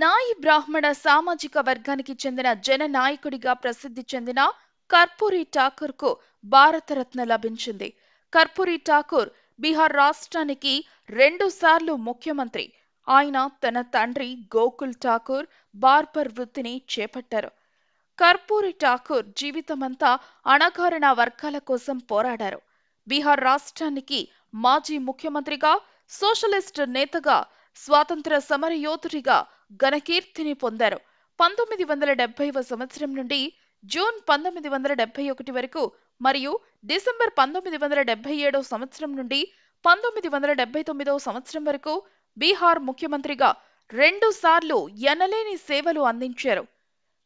నాయి బ్రాహ్మణ సామాజిక వర్గానికి చెందిన జననాయకుడిగా ప్రసిద్ధి చెందిన కర్పూరి ఠాకూర్కు భారతరత్న లభించింది. కర్పూరి ఠాకూర్ బీహార్ రాష్ట్రానికి 2 సార్లు ముఖ్యమంత్రి. ఆయన తన తండ్రి గోకుల్ ఠాకూర్ బార్బర్ వృత్తిని చేపట్టారు. కర్పూరి ఠాకూర్ జీవితమంతా అణగారిన వర్గాల కోసం పోరాడారు. బీహార్ రాష్ట్రానికి మాజీ ముఖ్యమంత్రిగా, సోషలిస్ట్ నేతగా, స్వాతంత్ర సమరయోధుడిగా ఘనకీర్తిని పొందారు. 1970వ సంవత్సరం నుండి జూన్ 1971 వరకు మరియు డిసెంబర్ 1977 సంవత్సరం నుండి 1979 సంవత్సరం వరకు బీహార్ ముఖ్యమంత్రిగా 2 సార్లు ఎనలేని సేవలు అందించారు.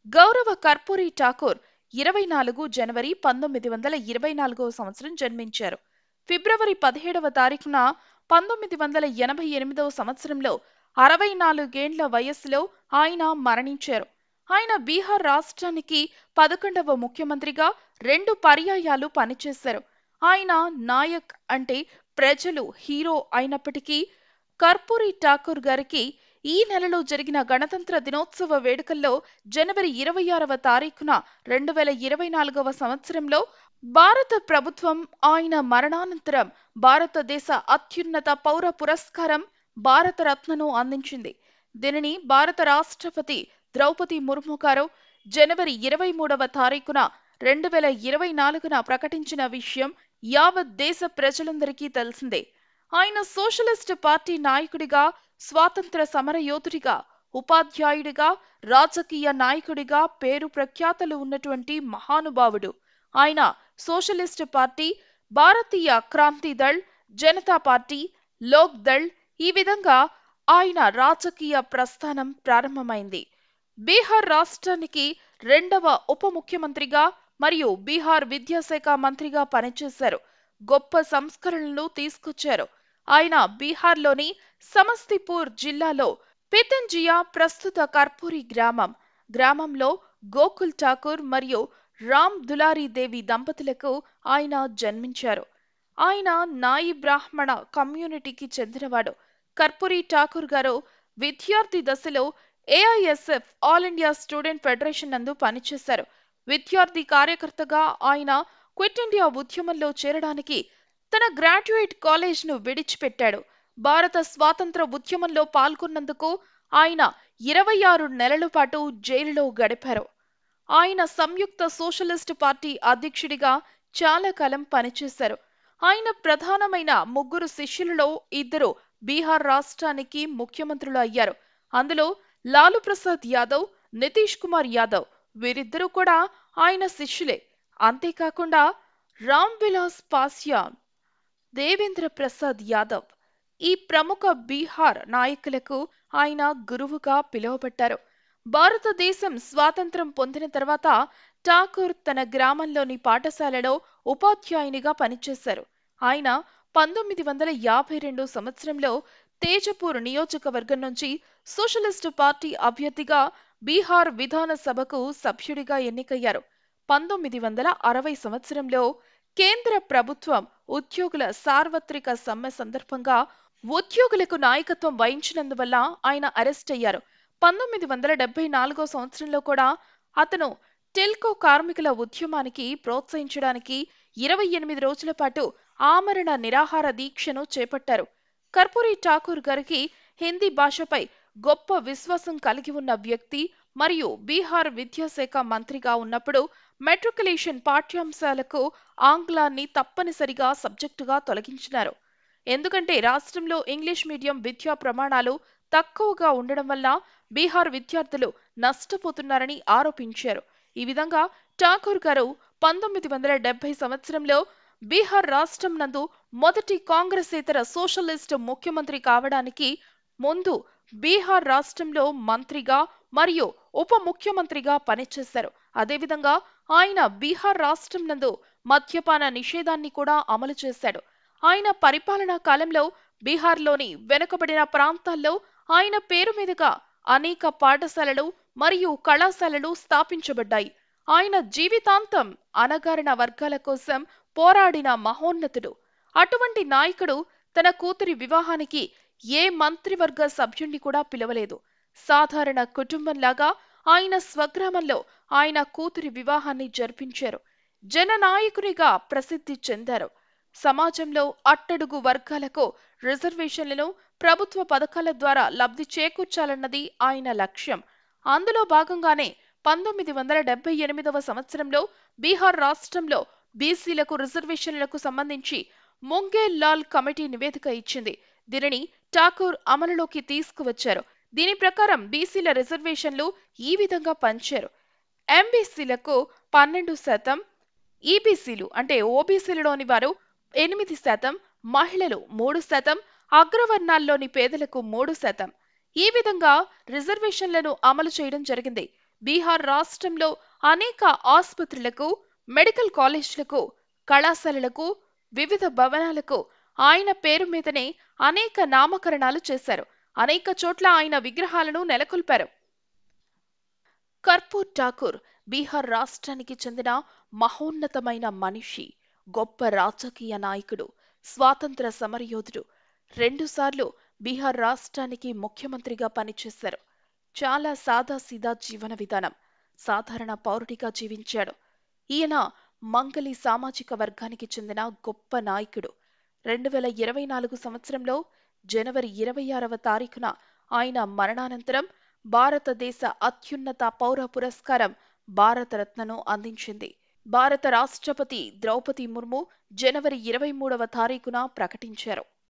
గౌరవ కర్పూరి ఠాకూర్ 24 జనవరి 1924 సంవత్సరం జన్మించారు. ఫిబ్రవరి 17వ తారీఖున 1988 సంవత్సరంలో 64 ఏండ్ల వయస్సులో ఆయన మరణించారు. ఆయన బీహార్ రాష్ట్రానికి 11వ ముఖ్యమంత్రిగా 2 పర్యాయాలు పనిచేశారు. ఆయన నాయక్ అంటే ప్రజలు హీరో అయినప్పటికీ కర్పూరి ఠాకూర్ గారికి ఈ నెలలో జరిగిన గణతంత్ర దినోత్సవ వేడుకల్లో జనవరి 26వ తారీఖున 2024వ సంవత్సరంలో భారత ప్రభుత్వం ఆయన మరణానంతరం భారతదేశ అత్యున్నత పౌర పురస్కారం భారతరత్నను అందించింది. దీనిని భారత రాష్ట్రపతి ద్రౌపది ముర్ము గారు జనవరి 23వ తారీఖున 2024న ప్రకటించిన విషయం యావత్ దేశ ప్రజలందరికీ తెలిసిందే. ఆయన సోషలిస్ట్ పార్టీ నాయకుడిగా, స్వాతంత్ర సమరయోధుడిగా, ఉపాధ్యాయుడిగా, రాజకీయ నాయకుడిగా పేరు ప్రఖ్యాతలు ఉన్నటువంటి మహానుభావుడు. ఆయన సోషలిస్ట్ పార్టీ, భారతీయ క్రాంతి దళ్, జనతా పార్టీ, లోక్ దళ్ ఈ విధంగా ఆయన రాజకీయ ప్రస్థానం ప్రారంభమైంది. బీహార్ రాష్ట్రానికి 2వ ఉప ముఖ్యమంత్రిగా మరియు బీహార్ విద్యాశాఖ మంత్రిగా పనిచేశారు. గొప్ప సంస్కరణలు తీసుకొచ్చారు. ఆయన బీహార్లోని సమస్తీపూర్ జిల్లాలో పితంజియా ప్రస్తుత కర్పూరి గ్రామంలో గోకుల్ ఠాకూర్ మరియు రామ్ దులారీ దేవి దంపతులకు ఆయన జన్మించారు. ఆయన నాయి బ్రాహ్మణ కమ్యూనిటీకి చెందినవాడు. కర్పూరి ఠాకూర్ గారు విద్యార్థి దశలో AISF all India student federation నందు పనిచేశారు. విద్యార్థి కార్యకర్తగా ఆయన క్విట్ ఇండియా ఉద్యమంలో చేరడానికి తన గ్రాడ్యుయేట్ కాలేజ్ను విడిచిపెట్టాడు. భారత స్వాతంత్ర ఉద్యమంలో పాల్గొన్నందుకు ఆయన 26 నెలల పాటు జైలులో గడిపారు. ఆయన సంయుక్త సోషలిస్ట్ పార్టీ అధ్యక్షుడిగా చాలా కాలం పనిచేశారు. ఆయన ప్రధానమైన 3 శిష్యులలో 2 బీహార్ రాష్ట్రానికి ముఖ్యమంత్రులు అయ్యారు. అందులో లాలూ ప్రసాద్ యాదవ్, నితీష్ కుమార్ యాదవ్ వీరిద్దరూ కూడా ఆయన శిష్యులే. అంతేకాకుండా రామ్ విలాస్ పాస్వాన్, దేవేంద్ర ప్రసాద్ యాదవ్ ఈ ప్రముఖ బీహార్ నాయకులకు ఆయన గురువుగా పిలువబడ్డారు. భారతదేశం స్వాతంత్రం పొందిన తర్వాత ఠాకూర్ తన గ్రామంలోని పాఠశాలలో ఉపాధ్యాయునిగా పనిచేశారు. ఆయన 1952 సంవత్సరంలో తేజపూర్ నియోజకవర్గం నుంచి సోషలిస్టు పార్టీ అభ్యర్థిగా బీహార్ విధానసభకు సభ్యుడిగా ఎన్నికయ్యారు. 1960 సంవత్సరంలో కేంద్ర ప్రభుత్వం ఉద్యోగుల సార్వత్రిక సమ్మె సందర్భంగా ఉద్యోగులకు నాయకత్వం వహించినందువల్ల ఆయన అరెస్ట్ అయ్యారు. 1974 సంవత్సరంలో కూడా అతను టెల్కో కార్మికుల ఉద్యమానికి ప్రోత్సహించడానికి 28 రోజుల పాటు ఆమరణ నిరాహార దీక్షను చేపట్టారు. కర్పూరి ఠాకూర్ గారికి హిందీ భాషపై గొప్ప విశ్వాసం కలిగి ఉన్న వ్యక్తి మరియు బీహార్ విద్యాశాఖ మంత్రిగా ఉన్నప్పుడు మెట్రికులేషన్ పాఠ్యాంశాలకు ఆంగ్లాన్ని తప్పనిసరిగా సబ్జెక్టుగా తొలగించినారు. ఎందుకంటే రాష్ట్రంలో ఇంగ్లీష్ మీడియం విద్యా ప్రమాణాలు తక్కువగా ఉండడం వల్ల బీహార్ విద్యార్థులు నష్టపోతున్నారని ఆరోపించారు. ఈ విధంగా ఠాకూర్ గారు 1970 సంవత్సరంలో బీహార్ రాష్ట్రం నందు మొదటి కాంగ్రెసేతర సోషలిస్ట్ ముఖ్యమంత్రి కావడానికి ముందు బీహార్ రాష్ట్రంలో మంత్రిగా మరియు ఉప ముఖ్యమంత్రిగా పనిచేశారు. అదేవిధంగా ఆయన బీహార్ రాష్ట్రం నందు మద్యపాన నిషేధాన్ని కూడా అమలు చేశాడు. ఆయన పరిపాలనా కాలంలో బీహార్లోని వెనుకబడిన ప్రాంతాల్లో ఆయన పేరు మీదుగా అనేక పాఠశాలలు మరియు కళాశాలలు స్థాపించబడ్డాయి. ఆయన జీవితాంతం అణగారిన వర్గాల కోసం పోరాడిన మహోన్నతుడు. అటువంటి నాయకుడు తన కూతురి వివాహానికి ఏ మంత్రివర్గ సభ్యుణ్ణి కూడా పిలవలేదు. సాధారణ కుటుంబంలాగా ఆయన స్వగ్రామంలో ఆయన కూతురి వివాహాన్ని జరిపించారు. జననాయకునిగా ప్రసిద్ధి చెందారు. సమాజంలో అట్టడుగు వర్గాలకు రిజర్వేషన్లను ప్రభుత్వ పథకాల ద్వారా లబ్ధి చేకూర్చాలన్నది ఆయన లక్ష్యం. అందులో భాగంగానే 1978వ సంవత్సరంలో బీహార్ రాష్ట్రంలో బీసీలకు రిజర్వేషన్లకు సంబంధించి ముంగేల్ లాల్ కమిటీ నివేదిక ఇచ్చింది. దీనిని ఠాకూర్ అమలులోకి తీసుకువచ్చారు. దీని ప్రకారం బీసీల రిజర్వేషన్లు ఈ విధంగా పంచారు. ఎంబీసీలకు 12%, ఈబీసీలు అంటే ఓబీసీలలోని వారు 8%, మహిళలు 3%, అగ్రవర్ణాల్లోని పేదలకు 3%. ఈ విధంగా రిజర్వేషన్లను అమలు చేయడం జరిగింది. బీహార్ రాష్ట్రంలో అనేక ఆసుపత్రులకు, మెడికల్ కాలేజీలకు, కళాశాలలకు, వివిధ భవనాలకు ఆయన పేరు మీదనే అనేక నామకరణాలు చేశారు. అనేక చోట్ల ఆయన విగ్రహాలను నెలకొల్పారు. కర్పూర్ ఠాకూర్ బీహార్ రాష్ట్రానికి చెందిన మహోన్నతమైన మనిషి, గొప్ప రాజకీయ నాయకుడు, స్వాతంత్ర సమరయోధుడు. 2 సార్లు బీహార్ రాష్ట్రానికి ముఖ్యమంత్రిగా పనిచేశారు. చాలా సాదాసీదా జీవన విధానం, సాధారణ పౌరుడిగా జీవించాడు. ఈయన మంగలి సామాజిక వర్గానికి చెందిన గొప్ప నాయకుడు. 2024 సంవత్సరంలో జనవరి 26వ తారీఖున ఆయన మరణానంతరం భారతదేశ అత్యున్నత పౌర పురస్కారం భారతరత్నను అందించింది. భారత రాష్ట్రపతి ద్రౌపది ముర్ము జనవరి 23వ తారీఖున ప్రకటించారు.